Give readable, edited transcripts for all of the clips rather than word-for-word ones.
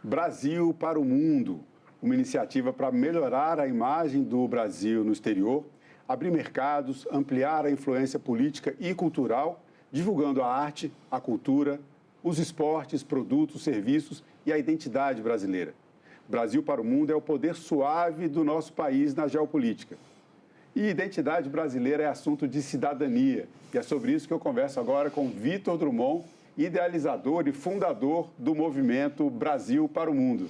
Brasil para o Mundo, uma iniciativa para melhorar a imagem do Brasil no exterior, abrir mercados, ampliar a influência política e cultural, divulgando a arte, a cultura, os esportes, produtos, serviços e a identidade brasileira. Brasil para o Mundo é o poder suave do nosso país na geopolítica. E identidade brasileira é assunto de cidadania. E é sobre isso que eu converso agora com Vitor Drummond, idealizador e fundador do movimento Brasil para o Mundo.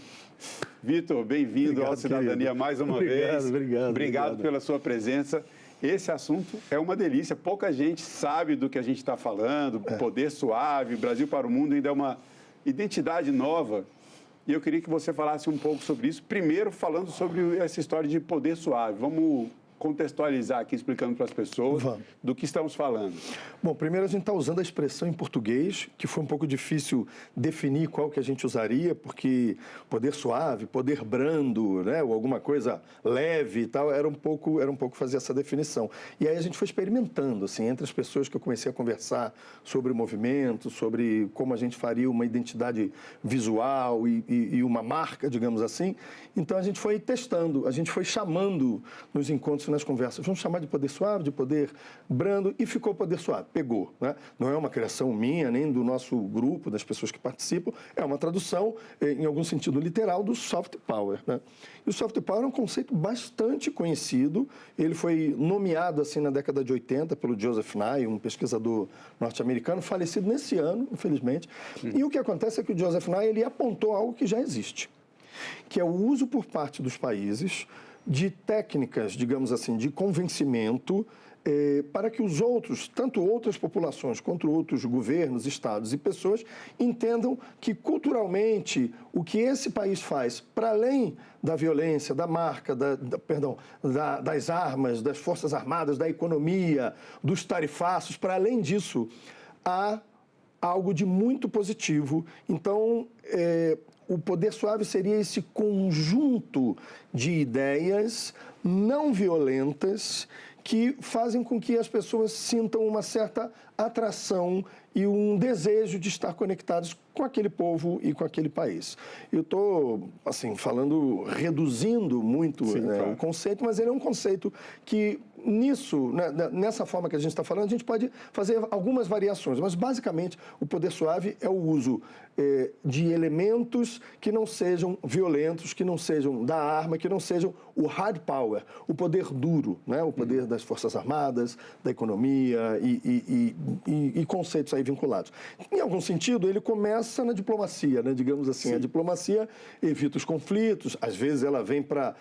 Vitor, bem-vindo ao Cidadania querido. Mais uma vez. Obrigado pela sua presença. Esse assunto é uma delícia. Pouca gente sabe do que a gente está falando. Poder suave, Brasil para o Mundo ainda é uma identidade nova. E eu queria que você falasse um pouco sobre isso. Primeiro, falando sobre essa história de poder suave. Vamos contextualizar aqui, explicando para as pessoas do que estamos falando. Bom, primeiro a gente está usando a expressão em português, que foi um pouco difícil definir qual que a gente usaria, porque poder suave, poder brando, né, ou alguma coisa leve e tal, era um pouco fazer essa definição. E aí a gente foi experimentando, assim, entre as pessoas que eu comecei a conversar sobre o movimento, sobre como a gente faria uma identidade visual e uma marca, digamos assim. Então a gente foi testando, a gente foi chamando nos encontros, nas conversas, vamos chamar de poder suave, de poder brando, e ficou poder suave, pegou, né? Não é uma criação minha, nem do nosso grupo, das pessoas que participam, é uma tradução, em algum sentido literal, do soft power, né? E o soft power é um conceito bastante conhecido, ele foi nomeado assim na década de 80 pelo Joseph Nye, um pesquisador norte-americano, falecido nesse ano, infelizmente, e o que acontece é que o Joseph Nye, ele apontou algo que já existe, que é o uso por parte dos países de técnicas, digamos assim, de convencimento para que os outros, tanto outras populações quanto outros governos, estados e pessoas, entendam que culturalmente o que esse país faz, para além da violência, da marca, das armas, das forças armadas, da economia, dos tarifaços, para além disso, há algo de muito positivo. Então, o poder suave seria esse conjunto de ideias não violentas que fazem com que as pessoas sintam uma certa atração e um desejo de estar conectados com aquele povo e com aquele país. Eu estou, assim, falando, reduzindo muito claro, o conceito, mas ele é um conceito que nisso, nessa forma que a gente está falando, a gente pode fazer algumas variações, mas basicamente o poder suave é o uso de elementos que não sejam violentos, que não sejam da arma, que não sejam o hard power, o poder duro, né? O poder das Forças Armadas, da economia e conceitos aí vinculados. Em algum sentido, ele começa na diplomacia, né? Digamos assim. Sim. A diplomacia evita os conflitos, às vezes ela vem para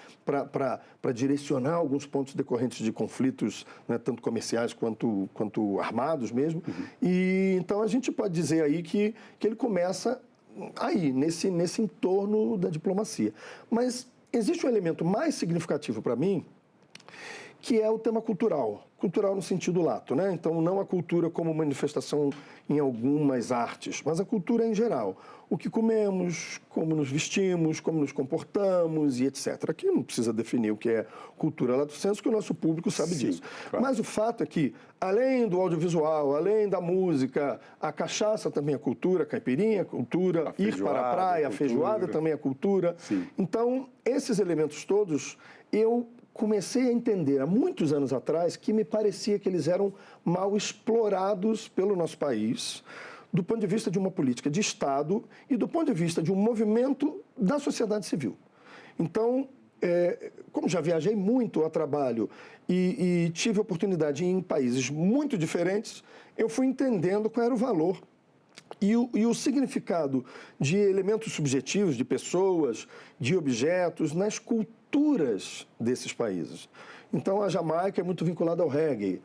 direcionar alguns pontos decorrentes de conflitos, né? Tanto comerciais quanto armados mesmo. E então a gente pode dizer aí que ele começa aí, nesse entorno da diplomacia. Mas existe um elemento mais significativo para mim, que é o tema cultural. Cultural no sentido lato, né? Então, não a cultura como manifestação em algumas artes, mas a cultura em geral. O que comemos, como nos vestimos, como nos comportamos e etc. Aqui não precisa definir o que é cultura lato sensu, que o nosso público sabe disso. Claro. Mas o fato é que, além do audiovisual, além da música, a cachaça também é cultura, a caipirinha é cultura, ir para a praia, a feijoada também é cultura. Sim. Então, esses elementos todos, eu comecei a entender há muitos anos atrás que me parecia que eles eram mal explorados pelo nosso país, do ponto de vista de uma política de Estado e do ponto de vista de um movimento da sociedade civil. Então, como já viajei muito a trabalho e tive oportunidade em países muito diferentes, eu fui entendendo qual era o valor e o significado de elementos subjetivos, de pessoas, de objetos, nas culturas desses países. Então, a Jamaica é muito vinculada ao reggae,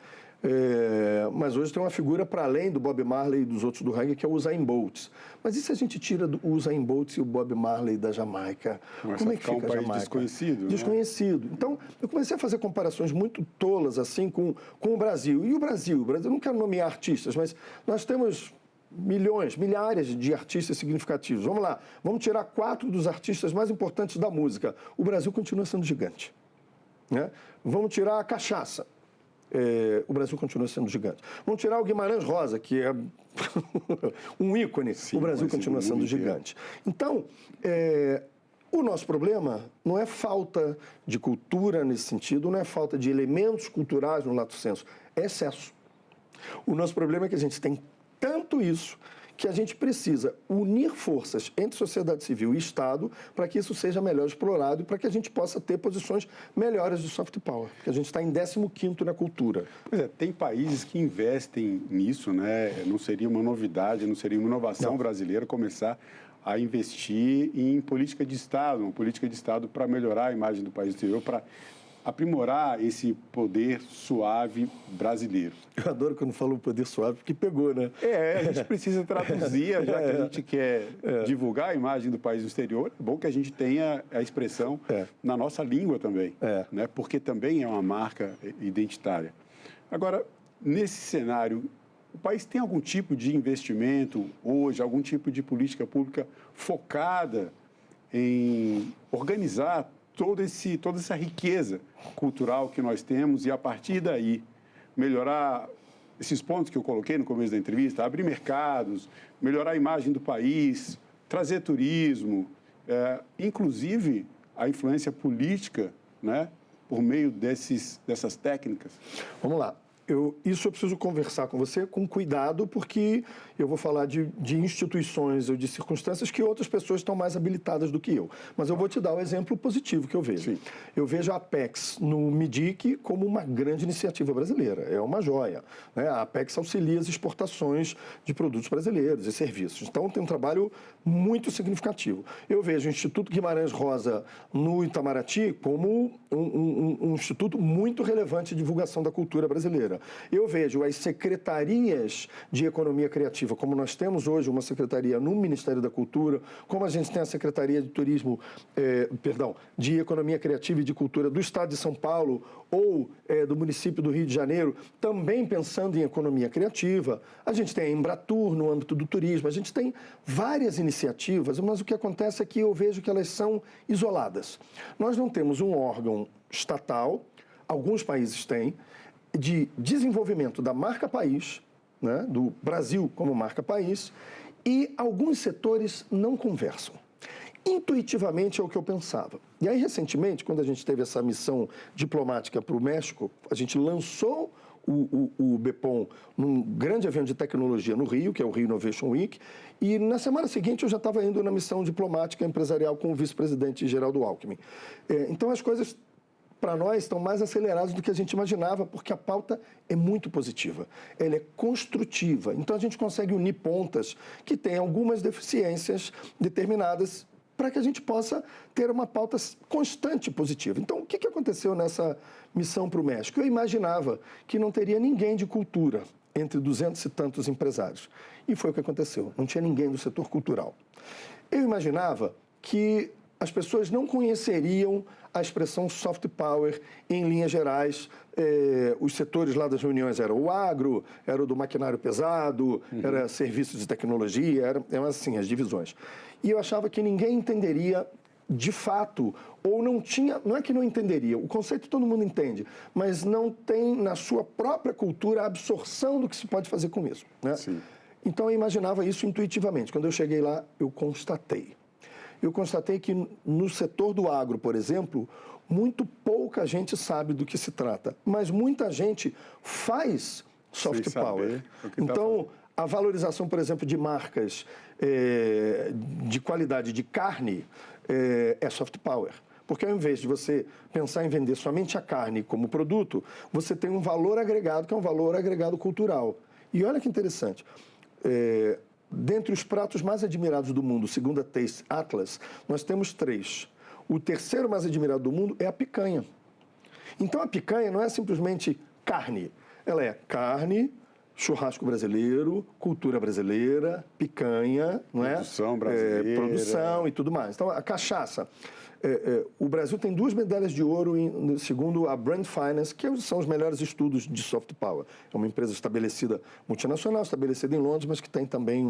mas hoje tem uma figura para além do Bob Marley e dos outros do reggae, que é o Usain Bolt. Mas e se a gente tira o Usain Bolt e o Bob Marley da Jamaica? Como é que fica a Jamaica? Desconhecido, desconhecido. Né? Então, eu comecei a fazer comparações muito tolas assim com o Brasil. E o Brasil, eu não quero nomear artistas, mas nós temos milhares de artistas significativos. Vamos lá, vamos tirar 4 dos artistas mais importantes da música. O Brasil continua sendo gigante, né? Vamos tirar a cachaça. O Brasil continua sendo gigante. Vamos tirar o Guimarães Rosa, que é um ícone, Sim, o Brasil conhecido continua no sendo mundo inteiro. gigante. Então, o nosso problema não é falta de cultura nesse sentido, não é falta de elementos culturais no lato sensu, é excesso. O nosso problema é que a gente tem tanto isso que a gente precisa unir forças entre sociedade civil e Estado para que isso seja melhor explorado e para que a gente possa ter posições melhores de soft power, porque a gente está em 15º na cultura. Pois é, tem países que investem nisso, né? Não seria uma novidade, não seria uma inovação brasileira começar a investir em política de Estado, uma política de Estado para melhorar a imagem do país exterior, para aprimorar esse poder suave brasileiro. Eu adoro quando falo poder suave, porque pegou, né? A gente precisa traduzir, já que a gente quer divulgar a imagem do país no exterior, é bom que a gente tenha a expressão na nossa língua também, né? Porque também é uma marca identitária. Agora, nesse cenário, o país tem algum tipo de investimento hoje, algum tipo de política pública focada em organizar toda essa riqueza cultural que nós temos e, a partir daí, melhorar esses pontos que eu coloquei no começo da entrevista, abrir mercados, melhorar a imagem do país, trazer turismo, inclusive a influência política, né, por meio dessas técnicas? Vamos lá. Isso eu preciso conversar com você com cuidado, porque eu vou falar de instituições ou de circunstâncias que outras pessoas estão mais habilitadas do que eu. Mas eu vou te dar o exemplo positivo que eu vejo. Sim. Eu vejo a Apex no MIDIC como uma grande iniciativa brasileira. É uma joia, né? A Apex auxilia as exportações de produtos brasileiros e serviços. Então, tem um trabalho muito significativo. Eu vejo o Instituto Guimarães Rosa no Itamaraty como um instituto muito relevante de divulgação da cultura brasileira. Eu vejo as secretarias de economia criativa, como nós temos hoje uma secretaria no Ministério da Cultura, como a gente tem a Secretaria de Turismo, de Economia Criativa e de Cultura do Estado de São Paulo ou do município do Rio de Janeiro, também pensando em economia criativa. A gente tem a Embratur no âmbito do turismo, a gente tem várias iniciativas, mas o que acontece é que eu vejo que elas são isoladas. Nós não temos um órgão estatal, alguns países têm, de desenvolvimento da marca país, né, do Brasil como marca país, e alguns setores não conversam. Intuitivamente é o que eu pensava. E aí, recentemente, quando a gente teve essa missão diplomática para o México, a gente lançou o BEPON num grande evento de tecnologia no Rio, que é o Rio Innovation Week, e na semana seguinte eu já estava indo na missão diplomática empresarial com o vice-presidente Geraldo Alckmin. Então, as coisas para nós, estão mais acelerados do que a gente imaginava, porque a pauta é muito positiva, ela é construtiva. Então, a gente consegue unir pontas que têm algumas deficiências determinadas para que a gente possa ter uma pauta constante positiva. Então, o que aconteceu nessa missão para o México? Eu imaginava que não teria ninguém de cultura entre 200 e tantos empresários. E foi o que aconteceu, não tinha ninguém do setor cultural. Eu imaginava que as pessoas não conheceriam a expressão soft power em linhas gerais. Os setores lá das reuniões eram o agro, era o do maquinário pesado, era serviços de tecnologia, eram assim as divisões. E eu achava que ninguém entenderia de fato, ou não tinha, não é que não entenderia, o conceito todo mundo entende, mas não tem na sua própria cultura a absorção do que se pode fazer com isso, né? Sim. Então eu imaginava isso intuitivamente. Quando eu cheguei lá, eu constatei que no setor do agro, por exemplo, muito pouca gente sabe do que se trata, mas muita gente faz soft power. Então, a valorização, por exemplo, de marcas de qualidade de carne é soft power. Porque ao invés de você pensar em vender somente a carne como produto, você tem um valor agregado, que é um valor agregado cultural. E olha que interessante. Dentre os pratos mais admirados do mundo, segundo a Taste Atlas, nós temos 3. O terceiro mais admirado do mundo é a picanha. Então, a picanha não é simplesmente carne. Ela é carne, churrasco brasileiro, cultura brasileira, picanha, não é? Produção brasileira. Produção e tudo mais. Então, a cachaça. O Brasil tem 2 medalhas de ouro, segundo a Brand Finance, que são os melhores estudos de soft power. É uma empresa estabelecida, multinacional, estabelecida em Londres, mas que tem também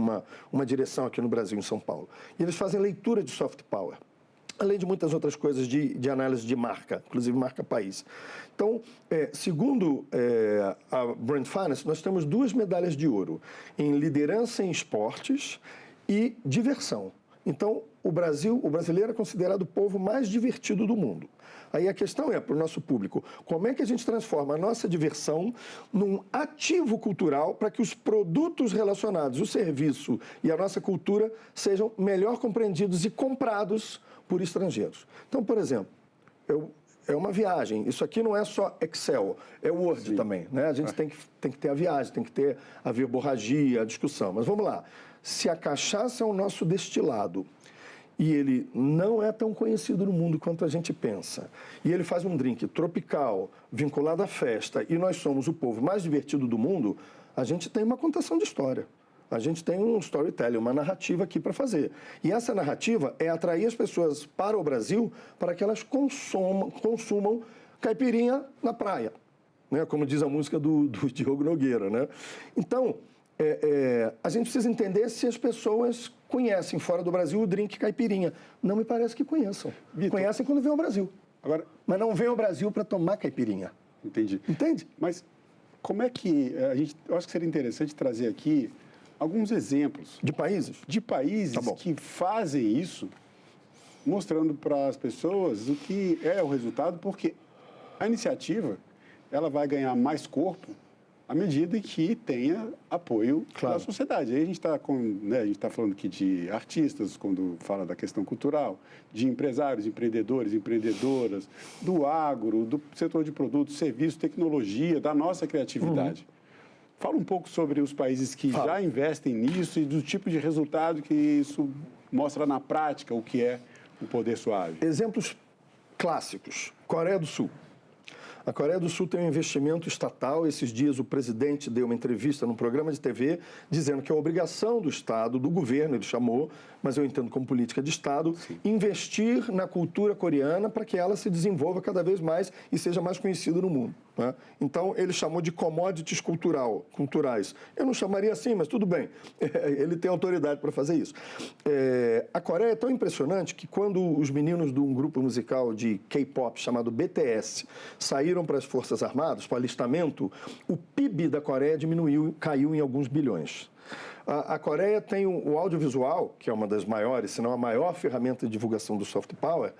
uma direção aqui no Brasil, em São Paulo. E eles fazem leitura de soft power. além de muitas outras coisas de análise de marca, inclusive marca país. Então, segundo a Brand Finance, nós temos 2 medalhas de ouro em liderança em esportes e diversão. Então, o brasileiro é considerado o povo mais divertido do mundo. Aí a questão é, para o nosso público, como é que a gente transforma a nossa diversão num ativo cultural para que os produtos relacionados, o serviço e a nossa cultura sejam melhor compreendidos e comprados por estrangeiros. Então, por exemplo, é uma viagem. Isso aqui não é só Excel, é Word Sim. também. Né? A gente tem que ter a viagem, tem que ter a verborragia, a discussão. Mas vamos lá. Se a cachaça é o nosso destilado e ele não é tão conhecido no mundo quanto a gente pensa, e ele faz um drink tropical, vinculado à festa, e nós somos o povo mais divertido do mundo, a gente tem uma contação de história. A gente tem um storytelling, uma narrativa aqui para fazer. E essa narrativa é atrair as pessoas para o Brasil para que elas consumam caipirinha na praia, né? Como diz a música do Diogo Nogueira. Né? Então, a gente precisa entender se as pessoas conhecem fora do Brasil o drink caipirinha. Não me parece que conheçam. Vitor, conhecem quando vêm ao Brasil. Agora, mas não vêm ao Brasil para tomar caipirinha. Entendi. Entende? Mas como é que eu acho que seria interessante trazer aqui alguns exemplos de países? De países que fazem isso, mostrando para as pessoas o que é o resultado, porque a iniciativa ela vai ganhar mais corpo à medida em que tenha apoio da sociedade. Aí a gente está falando aqui de artistas, quando fala da questão cultural, de empresários, empreendedores, empreendedoras, do agro, do setor de produtos, serviços, tecnologia, da nossa criatividade. Fala um pouco sobre os países que já investem nisso e do tipo de resultado que isso mostra na prática, o que é o poder suave. Exemplos clássicos. Coreia do Sul. A Coreia do Sul tem um investimento estatal. Esses dias o presidente deu uma entrevista num programa de TV dizendo que é obrigação do Estado, do governo, ele chamou, mas eu entendo como política de Estado, investir na cultura coreana para que ela se desenvolva cada vez mais e seja mais conhecida no mundo. Né? Então, ele chamou de commodities culturais. Eu não chamaria assim, mas tudo bem. Ele tem autoridade para fazer isso. A Coreia é tão impressionante que quando os meninos de um grupo musical de K-pop chamado BTS saíram para as Forças Armadas, para o alistamento, o PIB da Coreia diminuiu, caiu em alguns bilhões. A Coreia tem o audiovisual, que é uma das maiores, se não a maior ferramenta de divulgação do soft power,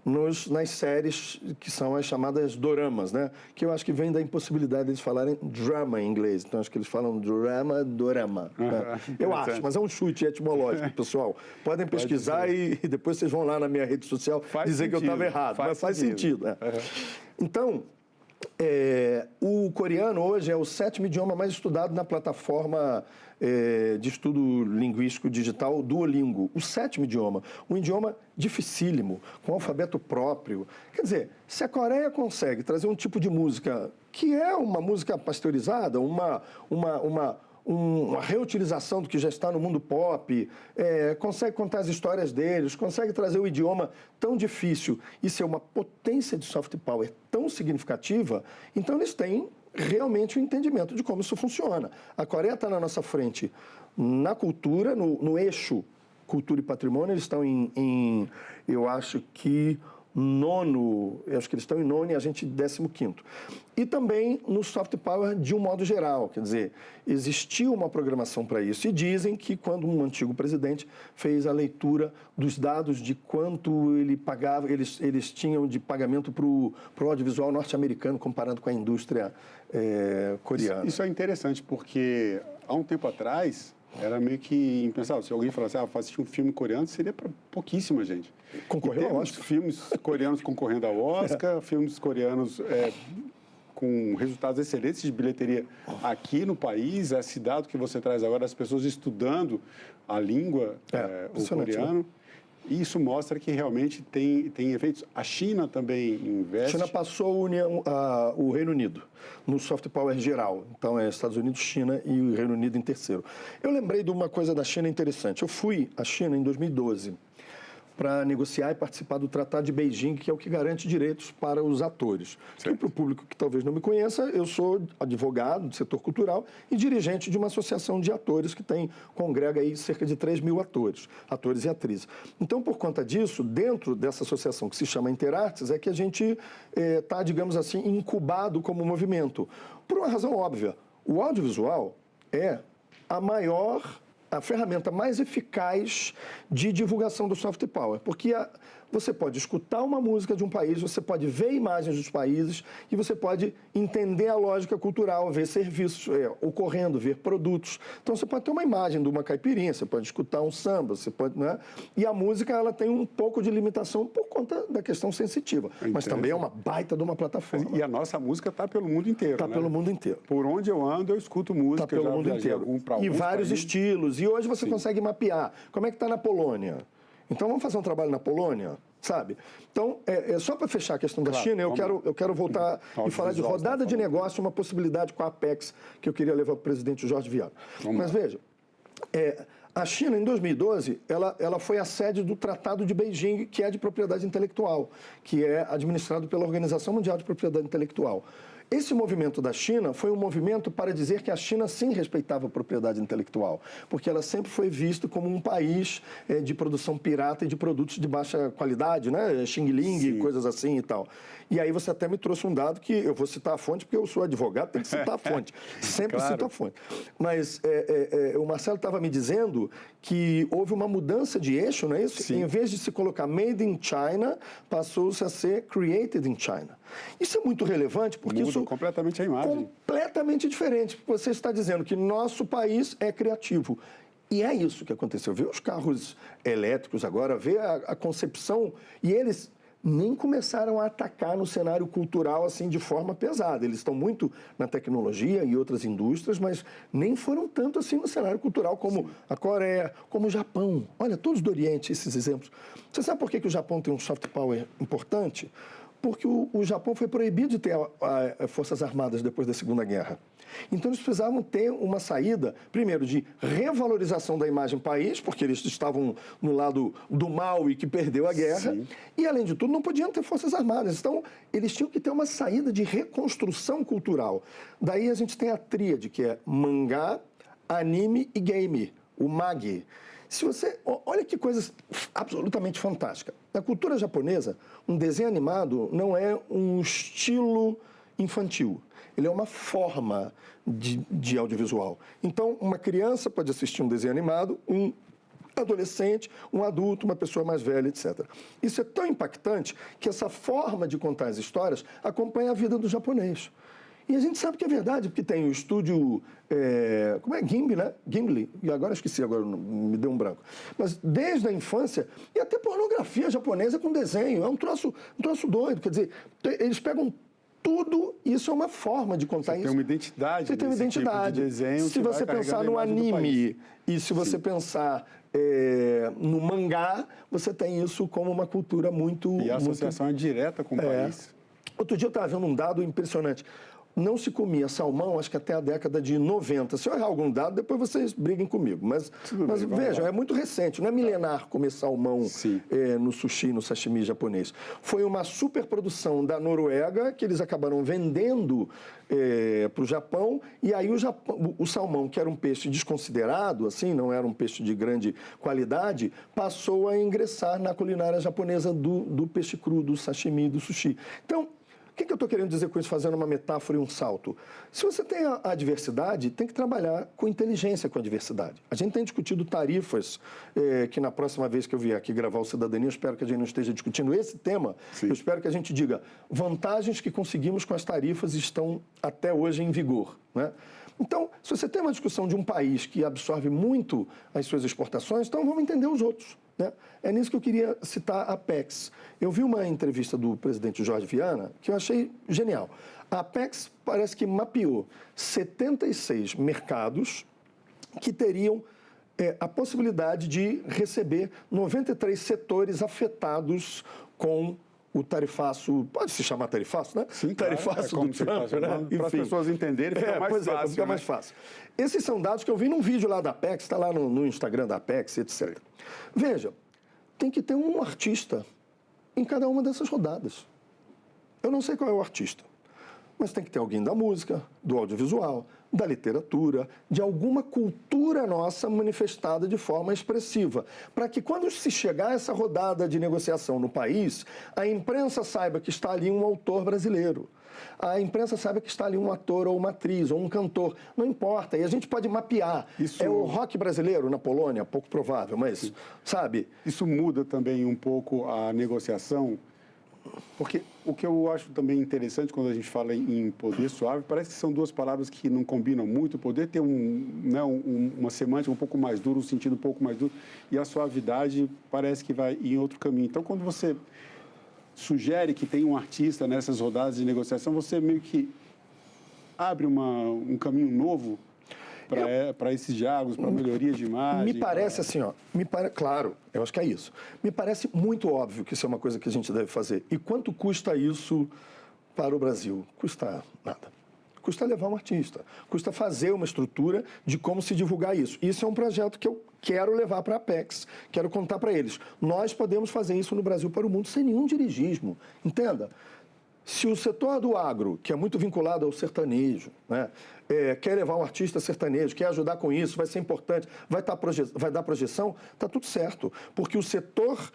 nas séries que são as chamadas doramas, né? Que eu acho que vem da impossibilidade de eles falarem drama em inglês. Então, acho que eles falam dorama. Né? Eu acho, mas é um chute etimológico, pessoal. Podem pesquisar e depois vocês vão lá na minha rede social dizer que eu estava errado. Mas faz sentido. Né? Então, o coreano hoje é o 7º idioma mais estudado na plataforma de estudo linguístico digital Duolingo. O 7º idioma. Um idioma dificílimo, com alfabeto próprio. Quer dizer, se a Coreia consegue trazer um tipo de música que é uma música pasteurizada, uma reutilização do que já está no mundo pop, consegue contar as histórias deles, consegue trazer o idioma tão difícil e ser uma potência de soft power tão significativa, então eles têm realmente o entendimento de como isso funciona. A Coreia está na nossa frente na cultura, no eixo cultura e patrimônio, eles estão eu acho que acho que eles estão em 9º e a gente 15º. E também no soft power de um modo geral, quer dizer, existiu uma programação para isso. E dizem que quando um antigo presidente fez a leitura dos dados de quanto ele pagava, eles tinham de pagamento para o audiovisual norte-americano comparando com a indústria coreana. Isso é interessante, porque há um tempo atrás era meio que impensável. Se alguém falasse, assistir um filme coreano, seria para pouquíssima gente. Concorreu ao Oscar. Filmes coreanos concorrendo ao Oscar, filmes coreanos com resultados excelentes de bilheteria aqui no país, esse dado que você traz agora, as pessoas estudando a língua, o coreano. E isso mostra que realmente tem efeitos. A China também investe. A China passou o Reino Unido no soft power geral. Então, é Estados Unidos, China e o Reino Unido em terceiro. Eu lembrei de uma coisa da China interessante. Eu fui à China em 2012 para negociar e participar do Tratado de Beijing, que é o que garante direitos para os atores. E para o público que talvez não me conheça, eu sou advogado do setor cultural e dirigente de uma associação de atores que congrega aí cerca de 3 mil atores e atrizes. Então, por conta disso, dentro dessa associação que se chama Interartes, é que a gente está, digamos assim, incubado como movimento. Por uma razão óbvia, o audiovisual é a ferramenta mais eficaz de divulgação do soft power, porque você pode escutar uma música de um país, você pode ver imagens dos países e você pode entender a lógica cultural, ver serviços ocorrendo, ver produtos. Então, você pode ter uma imagem de uma caipirinha, você pode escutar um samba, você pode, né? E a música, ela tem um pouco de limitação por conta da questão sensitiva, mas também é uma baita de uma plataforma. E a nossa música está pelo mundo inteiro, Está pelo mundo inteiro. Por onde eu ando, eu escuto música. Está pelo mundo inteiro. E vários estilos. E hoje você consegue mapear. Como é que está na Polônia? Então, vamos fazer um trabalho na Polônia, sabe? Então, só para fechar a questão da China, eu quero voltar e falar de rodada de negócio, uma possibilidade com a Apex, que eu queria levar para o presidente Jorge Viana. Mas veja, a China, em 2012, ela foi a sede do Tratado de Beijing, que é de propriedade intelectual, que é administrado pela Organização Mundial de Propriedade Intelectual. Esse movimento da China foi um movimento para dizer que a China sim respeitava a propriedade intelectual, porque ela sempre foi vista como um país de produção pirata e de produtos de baixa qualidade, né? Xing Ling, coisas assim e tal. E aí você até me trouxe um dado que eu vou citar a fonte, porque eu sou advogado, tem que citar a fonte. Sempre cito a fonte. Mas o Marcelo estava me dizendo que houve uma mudança de eixo, não é isso? Sim. Em vez de se colocar Made in China, passou-se a ser Created in China. Isso é muito relevante, porque isso completamente a imagem. Completamente diferente. Você está dizendo que nosso país é criativo. E é isso que aconteceu. Vê os carros elétricos agora, vê a concepção, e eles nem começaram a atacar no cenário cultural assim de forma pesada. Eles estão muito na tecnologia e outras indústrias, mas nem foram tanto assim no cenário cultural como a Coreia, como o Japão. Olha, todos do Oriente, esses exemplos. Você sabe por que o Japão tem um soft power importante? Porque o Japão foi proibido de ter forças armadas depois da Segunda Guerra. Então, eles precisavam ter uma saída, primeiro, de revalorização da imagem país, porque eles estavam no lado do mal e que perdeu a guerra, e, além de tudo, não podiam ter forças armadas. Então, eles tinham que ter uma saída de reconstrução cultural. Daí a gente tem a tríade, que é mangá, anime e game, o MAG. Se você... Olha que coisa absolutamente fantástica. Na cultura japonesa, um desenho animado não é um estilo infantil. Ele é uma forma de audiovisual. Então, uma criança pode assistir um desenho animado, um adolescente, um adulto, uma pessoa mais velha, etc. Isso é tão impactante que essa forma de contar as histórias acompanha a vida do japonês. E a gente sabe que é verdade, porque tem o estúdio, como é? Ghibli, né? Ghibli, e agora esqueci, agora me deu um branco. Mas desde a infância, e até pornografia japonesa com desenho, é um troço doido, quer dizer, eles pegam tudo, isso é uma forma de contar isso. Tem uma identidade. Você tem uma identidade. Tipo de desenho se você pensar no anime e se você pensar no mangá, você tem isso como uma cultura muito... E a associação é direta com o país. Outro dia eu estava vendo um dado impressionante. Não se comia salmão, acho que até a década de 90. Se eu errar algum dado, depois vocês briguem comigo. Mas vejam, é muito recente, não é milenar comer salmão no sushi, no sashimi japonês. Foi uma superprodução da Noruega, que eles acabaram vendendo para o Japão, e aí o salmão, que era um peixe desconsiderado, assim, não era um peixe de grande qualidade, passou a ingressar na culinária japonesa do peixe cru, do sashimi, do sushi. Então, o que eu estou querendo dizer com isso, fazendo uma metáfora e um salto? Se você tem a diversidade, tem que trabalhar com inteligência com a diversidade. A gente tem discutido tarifas, que na próxima vez que eu vier aqui gravar o Cidadania, eu espero que a gente não esteja discutindo esse tema, eu espero que a gente diga vantagens que conseguimos com as tarifas estão até hoje em vigor, né? Então, se você tem uma discussão de um país que absorve muito as suas exportações, então vamos entender os outros, né? É nisso que eu queria citar a Apex. Eu vi uma entrevista do presidente Jorge Viana que eu achei genial. A Apex parece que mapeou 76 mercados que teriam a possibilidade de receber 93 setores afetados com o tarifaço, pode se chamar tarifaço, né? Sim, tarifaço claro, do Trump, né? Para as pessoas entenderem, fica mais fácil. Fica mais fácil. Esses são dados que eu vi num vídeo lá da Apex, está lá no Instagram da Apex, etc. Veja, tem que ter um artista em cada uma dessas rodadas. Eu não sei qual é o artista, mas tem que ter alguém da música, do audiovisual, da literatura, de alguma cultura nossa manifestada de forma expressiva, para que quando se chegar a essa rodada de negociação no país, a imprensa saiba que está ali um autor brasileiro, a imprensa saiba que está ali um ator ou uma atriz ou um cantor, não importa, e a gente pode mapear. Isso... É o rock brasileiro na Polônia, pouco provável, mas, sabe? Isso muda também um pouco a negociação. Porque o que eu acho também interessante quando a gente fala em poder suave, parece que são duas palavras que não combinam muito. O poder tem uma semântica um pouco mais dura, um sentido um pouco mais duro, e a suavidade parece que vai em outro caminho. Então, quando você sugere que tem um artista nessas rodadas de negociação, você meio que abre um caminho novo para esses diálogos, para melhorias de imagem? Me parece assim, ó, claro, eu acho que é isso. Me parece muito óbvio que isso é uma coisa que a gente deve fazer. E quanto custa isso para o Brasil? Custa nada. Custa levar um artista, custa fazer uma estrutura de como se divulgar isso. Isso é um projeto que eu quero levar para a Apex, quero contar para eles. Nós podemos fazer isso no Brasil para o mundo sem nenhum dirigismo, entenda? Se o setor do agro, que é muito vinculado ao sertanejo, né, quer levar um artista sertanejo, quer ajudar com isso, vai ser importante, vai dar projeção, está tudo certo. Porque o setor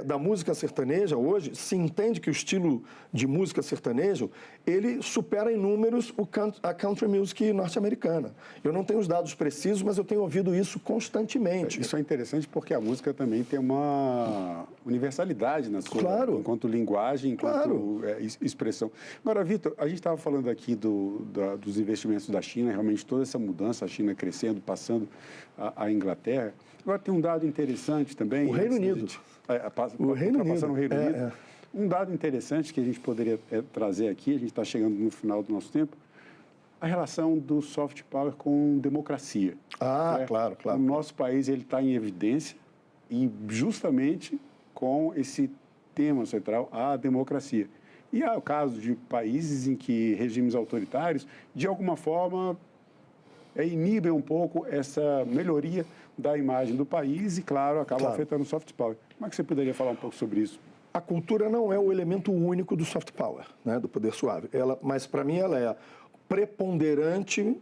da música sertaneja hoje se entende que o estilo de música sertanejo, ele supera em números a country music norte-americana. Eu não tenho os dados precisos, mas eu tenho ouvido isso constantemente. Isso é interessante porque a música também tem uma universalidade na sua, claro, enquanto linguagem, enquanto claro, expressão. Agora, Vitor, a gente estava falando aqui dos investimentos da China, realmente toda essa mudança, a China crescendo, passando a Inglaterra. Agora tem um dado interessante também. O Reino Unido. O Reino Unido. Um dado interessante que a gente poderia trazer aqui, a gente está chegando no final do nosso tempo, a relação do soft power com democracia. Claro. O nosso país está em evidência e justamente com esse tema central, a democracia. E há o caso de países em que regimes autoritários, de alguma forma, inibem um pouco essa melhoria da imagem do país e, claro, acabam afetando o soft power. Como é que você poderia falar um pouco sobre isso? A cultura não é o elemento único do soft power, né, do poder suave. Mas, para mim, ela é preponderante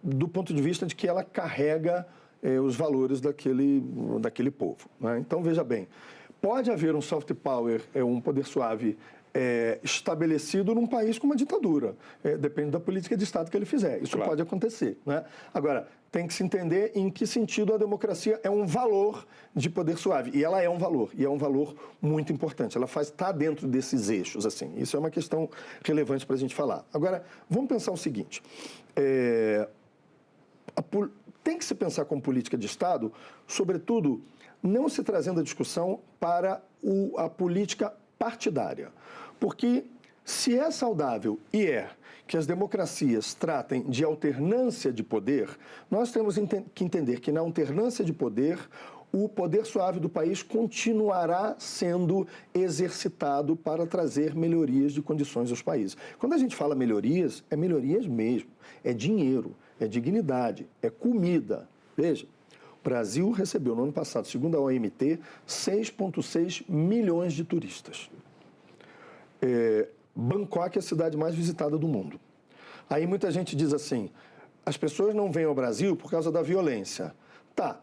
do ponto de vista de que ela carrega os valores daquele povo, né? Então, veja bem, pode haver um soft power, um poder suave estabelecido num país com uma ditadura. Depende da política de Estado que ele fizer. Isso pode acontecer, né? Agora, tem que se entender em que sentido a democracia é um valor de poder suave. E ela é um valor, e é um valor muito importante. Ela está dentro desses eixos, assim. Isso é uma questão relevante para a gente falar. Agora, vamos pensar o seguinte. Tem que se pensar como política de Estado, sobretudo, não se trazendo a discussão para a política partidária. Porque se é saudável e que as democracias tratem de alternância de poder, nós temos que entender que na alternância de poder, o poder suave do país continuará sendo exercitado para trazer melhorias de condições aos países. Quando a gente fala melhorias, é melhorias mesmo, é dinheiro, é dignidade, é comida. Veja, o Brasil recebeu no ano passado, segundo a OMT, 6,6 milhões de turistas. Bangkok é a cidade mais visitada do mundo. Aí muita gente diz assim, as pessoas não vêm ao Brasil por causa da violência. Tá,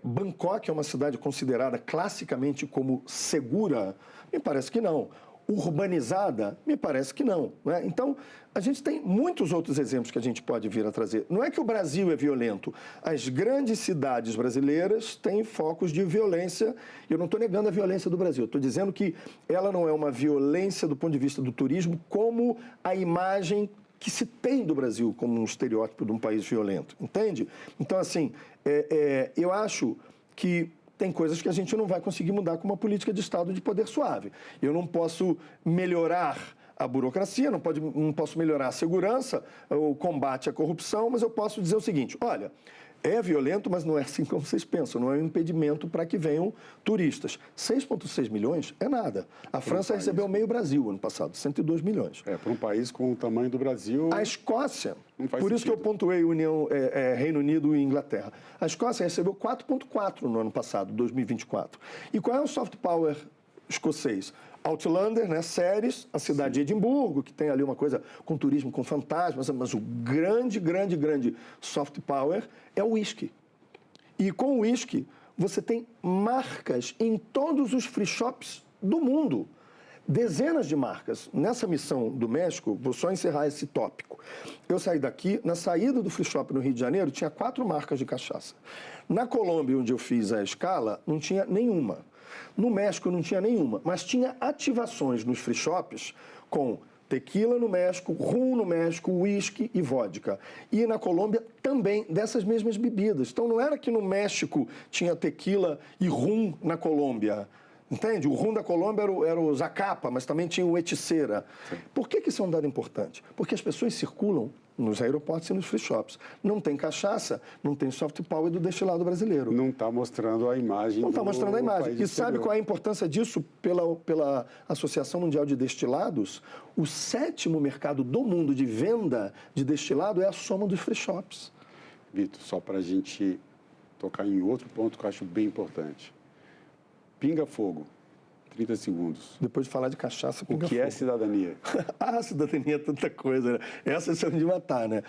Bangkok é uma cidade considerada classicamente como segura? Me parece que não. Urbanizada? Me parece que não, né? Então, a gente tem muitos outros exemplos que a gente pode vir a trazer. Não é que o Brasil é violento. As grandes cidades brasileiras têm focos de violência. Eu não estou negando a violência do Brasil. Estou dizendo que ela não é uma violência do ponto de vista do turismo, como a imagem que se tem do Brasil como um estereótipo de um país violento. Entende? Então, assim, eu acho que tem coisas que a gente não vai conseguir mudar com uma política de Estado de poder suave. Eu não posso melhorar a burocracia, não posso melhorar a segurança, o combate à corrupção, mas eu posso dizer o seguinte, olha, É violento, mas não é assim como vocês pensam, não é um impedimento para que venham turistas. 6,6 milhões é nada. A França recebeu meio Brasil ano passado, 102 milhões. Para um país com o tamanho do Brasil... A Escócia, por isso que eu pontuei Reino Unido e Inglaterra. A Escócia recebeu 4,4 no ano passado, 2024. E qual é o soft power escocês? Outlander, né, séries, a cidade de Edimburgo, que tem ali uma coisa com turismo, com fantasmas, mas o grande soft power é o whisky. E com o whisky, você tem marcas em todos os free shops do mundo. Dezenas de marcas. Nessa missão do México, vou só encerrar esse tópico. Eu saí daqui, na saída do free shop no Rio de Janeiro, tinha 4 marcas de cachaça. Na Colômbia, onde eu fiz a escala, não tinha nenhuma. No México não tinha nenhuma, mas tinha ativações nos free shops com tequila no México, rum no México, uísque e vodka. E na Colômbia também dessas mesmas bebidas. Então não era que no México tinha tequila e rum na Colômbia. Entende? O rum da Colômbia era o Zacapa, mas também tinha o Hechicera. Por que isso é um dado importante? Porque as pessoas circulam nos aeroportos e nos free shops. Não tem cachaça, não tem soft power do destilado brasileiro. Não está mostrando a imagem. Não está mostrando a imagem. E sabe qual é a importância disso pela Associação Mundial de Destilados? O 7º mercado do mundo de venda de destilado é a soma dos free shops. Vitor, só para a gente tocar em outro ponto que eu acho bem importante. Pinga fogo. 30 segundos. Depois de falar de cachaça, pinga fogo. O que é cidadania? Cidadania é tanta coisa, né? Essa é de matar, né?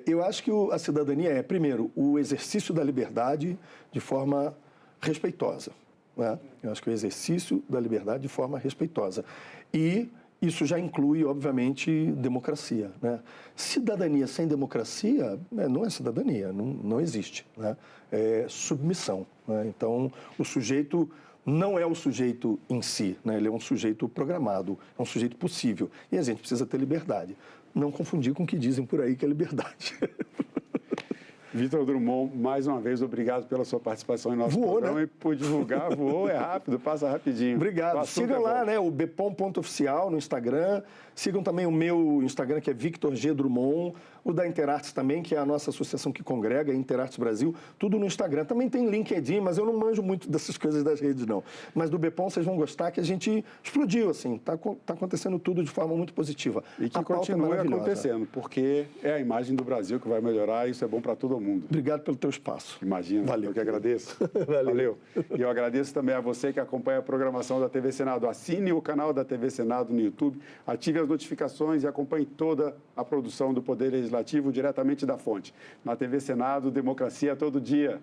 Eu acho que a cidadania é, primeiro, o exercício da liberdade de forma respeitosa. Né? Eu acho que o exercício da liberdade de forma respeitosa. E isso já inclui, obviamente, democracia. Né? Cidadania sem democracia não é cidadania, não existe. Né? É submissão. Né? Então, o sujeito não é o sujeito em si, né? Ele é um sujeito programado, é um sujeito possível. E a gente precisa ter liberdade. Não confundir com o que dizem por aí que é liberdade. Vitor Drummond, mais uma vez, obrigado pela sua participação em nosso programa, né? E por divulgar, é rápido, passa rapidinho. Obrigado. Sigam lá, né, o bepom.oficial no Instagram. Sigam também o meu Instagram, que é Victor G. Drummond. O da Interartes também, que é a nossa associação que congrega, Interartes Brasil. Tudo no Instagram. Também tem LinkedIn, mas eu não manjo muito dessas coisas das redes, não. Mas do Bepom vocês vão gostar, que a gente explodiu, assim. Tá acontecendo tudo de forma muito positiva. E que continue acontecendo, porque é a imagem do Brasil que vai melhorar e isso é bom para todo mundo. Obrigado pelo teu espaço. Imagina, valeu, eu que agradeço. Valeu. E eu agradeço também a você que acompanha a programação da TV Senado. Assine o canal da TV Senado no YouTube, ative as notificações e acompanhe toda a produção do Poder Legislativo diretamente da fonte. Na TV Senado, democracia todo dia.